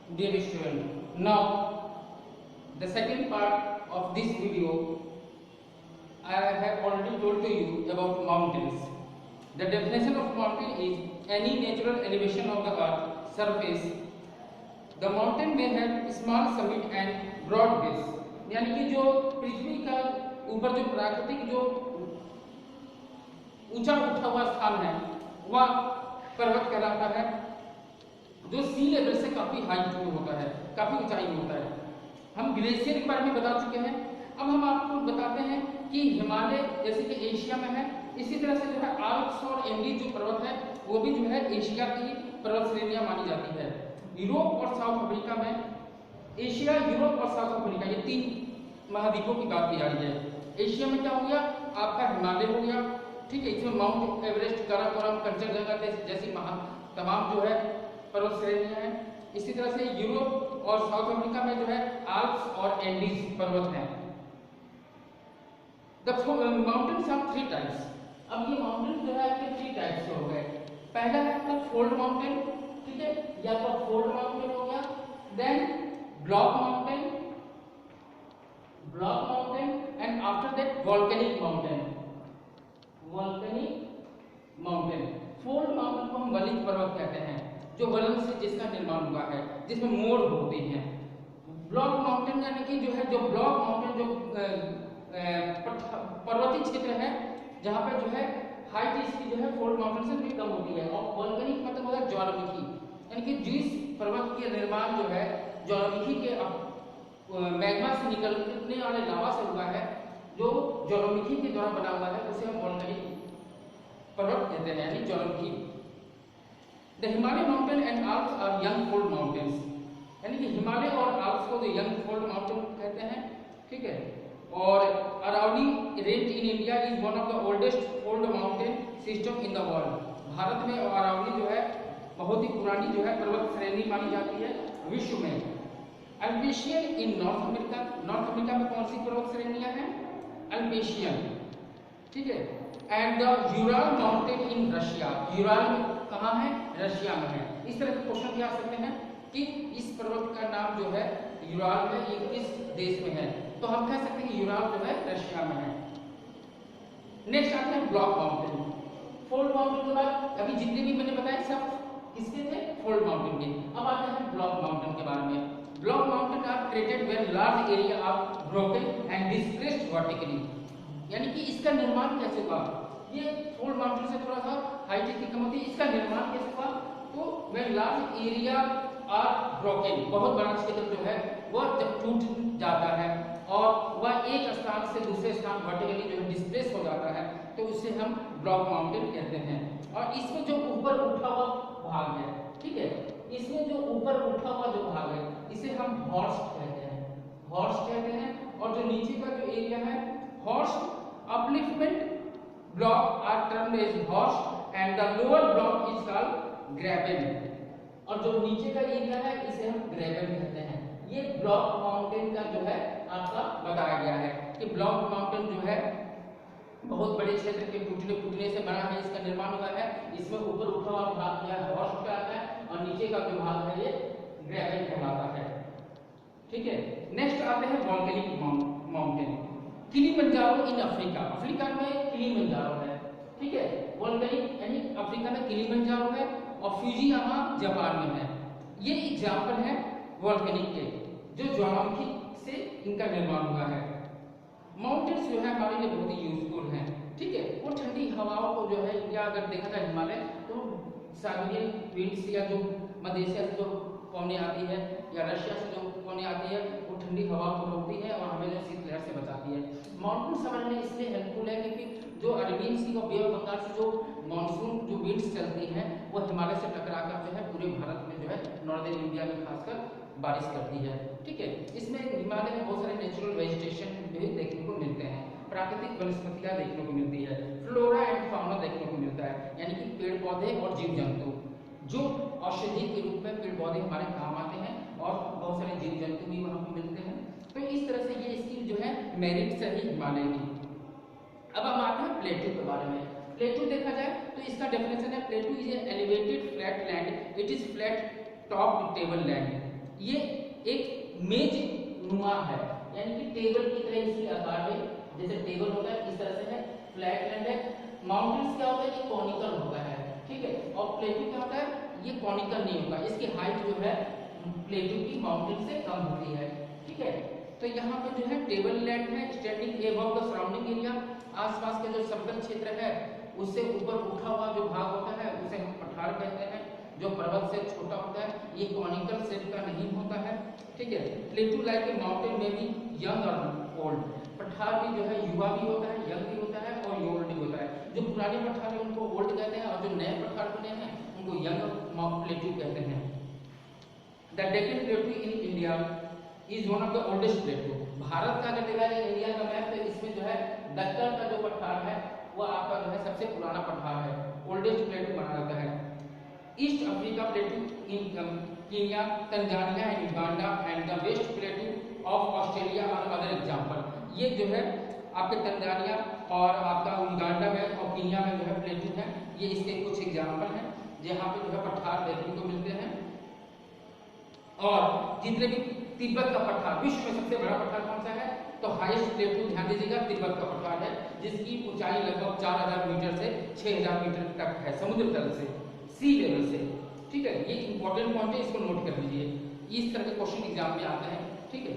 Dear student, now the second part of this video, I have already told to you about mountains. The definition of mountain is any natural elevation of the earth surface. The mountain may have small summit and broad base. यानी कि जो पृथ्वी का ऊपर जो प्राकृतिक जो ऊंचा उठा हुआ स्थान है वह पर्वत कहलाता है, जो सी लेवल से काफी हाइट में होता है, काफी ऊंचाई में होता है। हम ग्लेशियर के बारे में बता चुके हैं। अब हम आपको बताते हैं कि हिमालय जैसे कि एशिया में है, इसी तरह से जो है आल्प्स और एंडीज जो पर्वत है वो भी जो है एशिया की पर्वत श्रेणियां मानी जाती है। यूरोप और साउथ अफ्रीका में, एशिया, यूरोप और साउथ अफ्रीका, ये तीन महाद्वीपों की बात की जा रही है। एशिया में क्या हो गया, आपका हिमालय हो गया, ठीक है, इसमें माउंट एवरेस्ट, काराकोरम, कंचनजंगा जैसी तमाम जो है पर्वत श्रेणियां हैं। इसी तरह से यूरोप और साउथ अफ्रीका में जो है आल्प्स और एंडीज पर्वत हैं। The mountains are three types. अब ये माउंटेन जो है आपके थ्री टाइप्स के हो गए। पहला है आपका फोल्ड माउंटेन, ठीक है, या तो फोल्ड माउंटेन हो गया, then block mountain, and after that volcanic mountain. Fold mountain को हम वलित पर्वत कहते हैं, जो वलन से जिसका निर्माण हुआ है, जिसमें मोड़ होते हैं। ब्लॉक माउंटेन यानी कि जो है, जो ब्लॉक माउंटेन जो पर्वतीय क्षेत्र है जहां पे जो है हाइट इसकी जो है फोल्ड माउंटेन से भी कम होती है। और वोल्केनिक मतलब होता है ज्वालामुखी, यानी कि जिस पर्वत के निर्माण जो है ज्वालामुखी के मैग्मा से निकलने वाले लावा से हुआ है, जो ज्वालामुखी के द्वारा बना हुआ है, उसे हम वोल्केनिक पर्वत कहते हैं, यानी ज्वालामुखी। The Himalaya mountain and Alps are young fold mountains, यानी कि हिमालय और आल्प्स को यंग फोल्ड माउंटेन कहते हैं, ठीक है। और Aravalli range in India is one of the oldest fold mountain system in the world. Bharat में अरावली जो है बहुत ही पुरानी जो है पर्वत श्रेणी मानी जाती है विश्व में। अल्पेशियन इन नॉर्थ अमेरिका, नॉर्थ अमेरिका में कौन सी पर्वत श्रेणियां हैं? अल्पेशियन, ठीक है। And the Ural mountain in Russia, Ural कहाँ है? रशिया में है। इस तरह के क्वेश्चन भी आ सकते हैं कि इस पर्वत का नाम जो है यूराल है, ये किस देश में है? तो हम कह सकते हैं कि यूराल जो है रशिया में है। नेक्स्ट आते हैं ब्लॉक माउंटेन। फोल्ड माउंटेन के बाद अभी जितने भी मैंने बताए सब किसके थे? फोल्ड माउंटेन के। अब आते हैं ब्लॉक माउंटेन के बारे में। Block mountain are created when large area are broken and displaced vertically, यानी कि इसका निर्माण कैसे हुआ? ये फोल्ड माउंटेन से थोड़ा सा हाइट की कम होती है, इसका निर्माण कैसे हुआ? तो when large area are broken, बहुत बड़ा क्षेत्र जो है वह जब टूट जाता है और वह एक स्थान से दूसरे स्थान वर्टिकली जो है डिस्प्लेस हो जाता है, तो उसे हम ब्लॉक माउंटेन कहते हैं। और इसमें जो ऊपर उठा हुआ भाग है, ठीक है, इसमें जो ऊपर उठा हुआ जो भाग है इसे हम हॉर्स कहते हैं। और जो नीचे का जो एरिया है, horst upliftment block are termed as horst and the lower block is called graben. और जो नीचे का एरिया है इसे हम ग्रेबन कहते हैं। ये ब्लॉक माउंटेन का जो है आपका बताया गया है कि ब्लॉक माउंटेन जो है बहुत बड़े क्षेत्र के टूटने से बना है, इसका निर्माण हुआ है। इसमें ऊपर उठा हुआ भाग क्या है? हॉर्स कहलाता है, और नीचे का जो भाग है ये ग्रेबन कहलाता है, ठीक है। नेक्स्ट आते हैं volcanic mountain. Kilimanjaro in Africa, Africa में किलिमंजारो है, ठीक है। वोल्केनिक यानी अफ्रीका में किलिमंजारो है और फ्यूजियामा जापान में है। ये एग्जांपल है वोल्केनिक के, जो ज्वालामुखी से इनका निर्माण हुआ है। माउंटेन्स जो है हमारे लिए बहुत ही यूजफुल हैं, ठीक है। वो ठंडी हवाओं को जो है, या अगर देखा जाए हिमालय तो साइबेरियन विंड्स या जो मध्य एशिया से जो पवनें आती है या रशिया से जो पवनें आती है वो ठंडी हवा को रोकती है और हमें जो शीतलहर से बचाती है। माउंटेन समझने इसलिए हेल्पफुल है क्योंकि जो अरेबियन सी और बे ऑफ बंगाल से जो मानसून जो विंड्स चलती हैं वो हिमालय से टकराकर जो है पूरे भारत में जो है नॉर्दर्न इंडिया में खासकर बारिश करती है, ठीक है। इसमें हिमालय में बहुत सारे नेचुरल वेजिटेशन भी देखने को मिलते हैं, प्राकृतिक वनस्पतियां देखने को मिलती है, फ्लोरा एंड फाउना देखने को मिलता है, यानी कि पेड़ पौधे और जीव जंतु, जो औषधि के रूप में पेड़ पौधे हमारे काम आते हैं और बहुत सारे जीव जंतु भी वहां पर मिलते हैं। तो इस तरह से ये इसकी जो है मेरिट्स है हिमालय की। अब हम आते हैं प्लेटू के बारे में। प्लेटू देखा जाए तो इसका डेफिनेशन है, plateau is an elevated flat land, it is flat top table land, ये एक मेज नुमा है, यानी कि टेबल की तरह इसकी आकार है, जैसे टेबल होता है इस तरह से है। फ्लैट लैंड है। माउंटेन्स क्या होता है, ये कॉनिकल होता है, ठीक है। और प्लेटू क्या होता है, ये कॉनिकल नहीं होता, इसकी हाइट जो है प्लेटू की माउंटेन से कम होती है, ठीक है। तो यहाँ पे जो है टेबल लैंड है, standing above the surrounding area, आसपास के जो समतल क्षेत्र है उससे ऊपर उठा हुआ जो भाग होता है उसे हम पठार कहते हैं, जो पर्वत से छोटा होता है, ये कॉनिकल शेप का नहीं होता है, ठीक है। प्लेटू लाइक ए माउंटेन में भी यंग और ओल्ड, पठार भी जो है युवा भी होता है, यंग भी होता है और ओल्ड भी होता है। जो पुराने पठार है उनको ओल्ड कहते हैं और जो नए पठार बने हैं उनको यंग प्लेटू कहते हैं। The Deccan प्लेटू in India is one of the oldest प्लेटू। Bharat का अगर देखा जाए इंडिया का मैप तो इसमें जो है दक्कन का जो पठार है वो आपका जो है सबसे पुराना पठार है, ओल्डेस्ट प्लेटू माना जाता है। East Africa plateau in Kenya, Tanzania and Uganda and the west plateau of Australia और अदर एग्जांपल। ये जो है आपके तंजानिया और आपका युगांडा में और कीनिया में जो है प्लेटू है, ये इसके कुछ एग्जांपल हैं जहाँ पे जो है पठार देखने को मिलते हैं। और जितने भी तिब्बत का पठार, विश्व में सबसे बड़ा पठार कौन सा है, तो हाईएस्ट प्लेटू ध्यान दीजिएगा तिब्बत का पठार है, जिसकी ऊंचाई लगभग 4000 मीटर से 6000 मीटर तक है समुद्र तल से, सी लेवल से, ठीक है। ये इंपॉर्टेंट पॉइंट है, इसको नोट कर लीजिए, इस तरह के क्वेश्चन एग्जाम में आते हैं, ठीक है।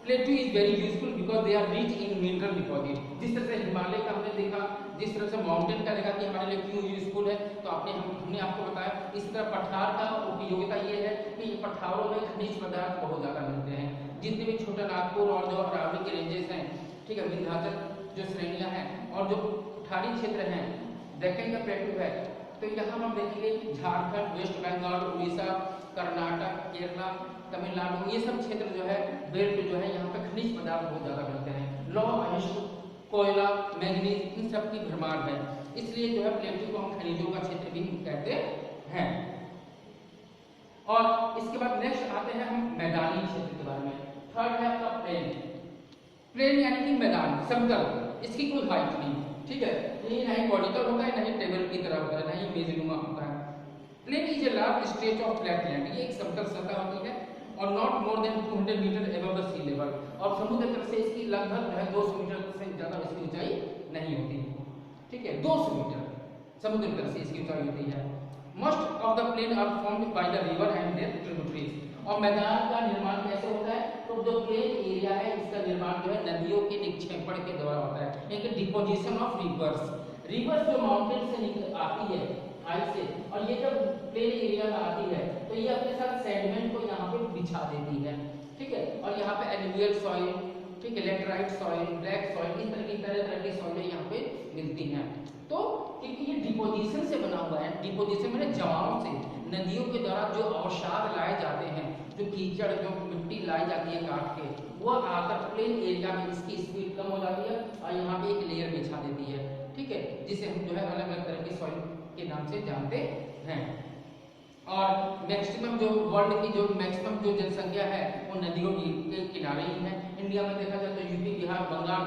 Plateau is very useful because they are rich in mineral deposit. जिस तरह से हिमालय का हमने देखा, जिस तरह से माउंटेन का देखा कि हमारे लिए क्यों यूजफुल है, तो हमने आपको बताया। इसी तरह पठार का उपयोगिता ये है कि पठारों में खनिज पदार्थ बहुत ज्यादा मिलते हैं। जितने भी छोटा नागपुर और जो अरावली के रेंजेस हैं, ठीक है, विंध्याचल जो श्रेणियां हैं और जो पठारी क्षेत्र हैं, डेक्कन का प्लेटू है, तो यहाँ हम देखेंगे झारखंड, वेस्ट बंगाल, उड़ीसा, कर्नाटक, केरला, तमिलनाडु, ये सब क्षेत्र जो है बेल्ट जो है यहाँ पे खनिज पदार्थ बहुत ज्यादा मिलते हैं। लौह अयस्क, कोयला, मैंगनीज, इन सब की भरमार है, इसलिए जो है प्लेटू को हम खनिजों का क्षेत्र भी कहते हैं। और इसके बाद नेक्स्ट आते हैं हम मैदानी क्षेत्र के बारे में। थर्ड है आपका प्लेन। प्लेन यानी कि मैदान, समतल, इसकी कोई हाइट नहीं, ठीक है। ये ना ही कॉनिकल होता है, ना ही टेबल की तरह होता है, ना ही मेजनुमा होता है। Plain is a large stretch of flat land, ये एक समतल सतह होती है और not more than 200 metre above the sea level, और समुद्र तल से इसकी लगभग जो है 200 मीटर से ज्यादा इसकी ऊंचाई नहीं होती, ठीक है। 200 मीटर समुद्र तल से इसकी ऊंचाई होती है। Most of the plain are formed by the river and their tributaries. और मैदान का निर्माण कैसे होता है, तो जो प्लेन एरिया है इसका निर्माण जो है नदियों के निक्षेपण के द्वारा होता है, एक डिपोजिशन ऑफ रिवर्स। रिवर्स जो माउंटेन से आती है हाइट से, और ये जब प्लेन एरिया में आती है तो ये अपने साथ सेडिमेंट को यहाँ पे बिछा देती है, ठीक है। और यहाँ पे एलुवियल सॉइल, ठीक है, लेटराइट सॉइल, ब्लैक सॉइल, इस तरह की सॉइल यहाँ पे मिलती हैं। तो क्योंकि ये डिपोजिशन से बना हुआ है, डिपोजिशन मैंने जमाव से, नदियों के द्वारा जो अवसाद लाए जाते हैं, जो कीचड़, जो मिट्टी लाई जाती है काट के, वो आकर प्लेन एरिया में इसकी स्पीड कम हो जाती है और यहाँ पे एक लेयर बिछा देती है, ठीक है, जिसे हम जो है अलग अलग तरह की सॉइल के नाम से जानते हैं। और मैक्सिमम जो वर्ल्ड की जो मैक्सिमम जो जनसंख्या है वो नदियों के किनारे ही है। इंडिया में देखा जाए तो यूपी, बिहार, बंगाल,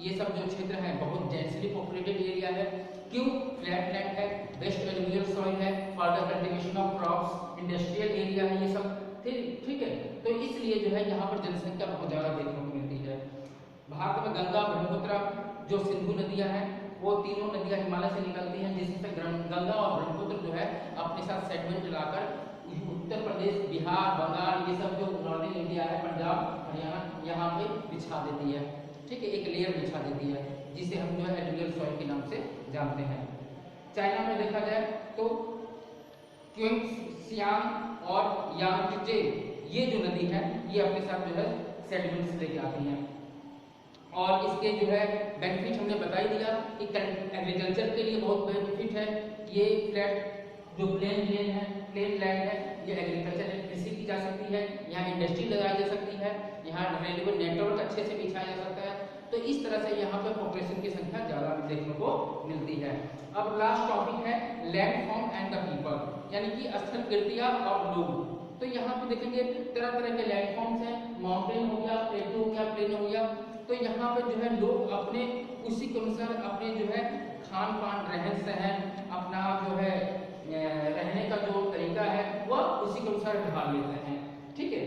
ये सब जो क्षेत्र है बहुत डेंसली पॉपुलेटेड एरिया है। क्यों? फ्लैट लैंड है, वेस्ट एलुवियल सॉइल है, further cultivation of crops, industrial area है, ये सब ठीक है। तो इसलिए जो है यहाँ पर जनसंख्या बहुत ज़्यादा देखने को मिलती है। भारत में गंगा, ब्रह्मपुत्र, जो सिंधु नदियाँ हैं, वो तीनों नदियाँ हिमालय से निकलती हैं, जिससे गंगा और ब्रह्मपुत्र जो है अपने साथ सेगमेंट लाकर उत्तर प्रदेश, बिहार, बंगाल, ये सब जो नॉर्दर्न इंडिया है, पंजाब, हरियाणा, यहाँ पे बिछा देती है, ठीक है, एक लेयर बिछा देती है, जिसे हम जो है एलुवियल सॉइल के नाम से जानते हैं। चाइना में देखा जाए तो क्योंगसियांग और यांगत्जे, ये जो नदी है ये अपने साथ जो है सेडिमेंट्स लेके आती हैं। और इसके जो है बेनिफिट हमने बता ही दिया कि एग्रीकल्चर के लिए बहुत बेनिफिट है। ये फ्लैट जो प्लेन लैंड है, ये एग्रीकल्चर है, कृषि की जा सकती है, यहाँ इंडस्ट्री लगाई जा सकती है, यहाँ रेलवे नेटवर्क अच्छे से बिछाया जा सकता है। तो इस तरह से यहाँ पर पॉपुलेशन की संख्या ज़्यादा देखने को मिलती है। अब लास्ट टॉपिक है land form and the people, यानी कि स्थल कृतियाँ और लोग। तो यहाँ पे देखेंगे तरह तरह के लैंड फॉर्म्स हैं, माउंटेन हो गया, प्लेटू हो गया, प्लेन हो गया। तो यहाँ पे जो है लोग अपने उसी के अनुसार अपने जो है खान पान, रहन सहन, अपना जो है रहने का जो तरीका है वह उसी के अनुसार ढाल लेते हैं। ठीक है।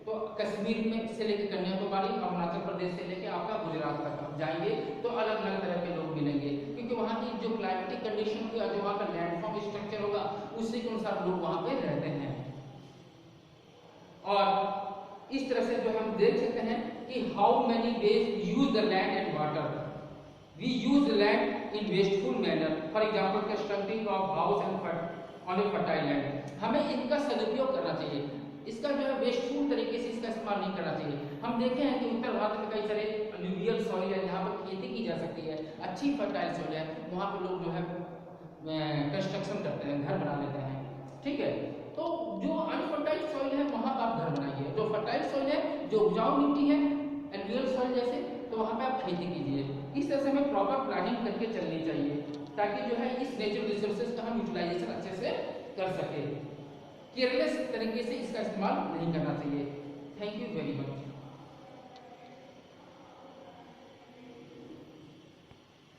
तो कश्मीर में से लेकर कन्याकुमारी, अरुणाचल प्रदेश से लेकर आपका गुजरात तक आप जाएंगे तो अलग अलग तरह के लोग मिलेंगे, क्योंकि वहाँ की जो क्लाइमेटिक कंडीशन होगा, जो वहाँ का लैंडफॉर्म स्ट्रक्चर होगा, उसी के अनुसार लोग वहाँ पे रहते हैं। और इस तरह से जो हम देख सकते हैं कि how many ways use the land and water. We use land in wasteful manner, for example constructing of house and on a fertile land. हमें इनका सदुपयोग करना चाहिए, इसका जो है वेस्टफुल तरीके से इसका इस्तेमाल नहीं करना चाहिए। हम देखे हैं कि उत्तर भारत में कई सारे अलुवियल सॉइल है जहाँ पर खेती की जा सकती है, अच्छी फर्टाइल सॉइल है, वहाँ पर लोग जो है कंस्ट्रक्शन करते हैं, घर बना लेते हैं, ठीक है। तो जो अनफर्टाइल सॉइल है वहाँ पर आप घर बनाइए, जो फर्टाइल सॉइल है, जो उपजाऊ मिट्टी है एलुवियल सॉइल जैसे, तो वहाँ पे आप खेती कीजिए। इस तरह से हमें प्रॉपर प्लानिंग करके चलनी चाहिए, ताकि जो है इस नेचुरल रिसोर्सेज का हम यूटिलाइजेशन अच्छे से कर सके। केयरलेस तरीके से इसका इस्तेमाल नहीं करना चाहिए। Thank you very much.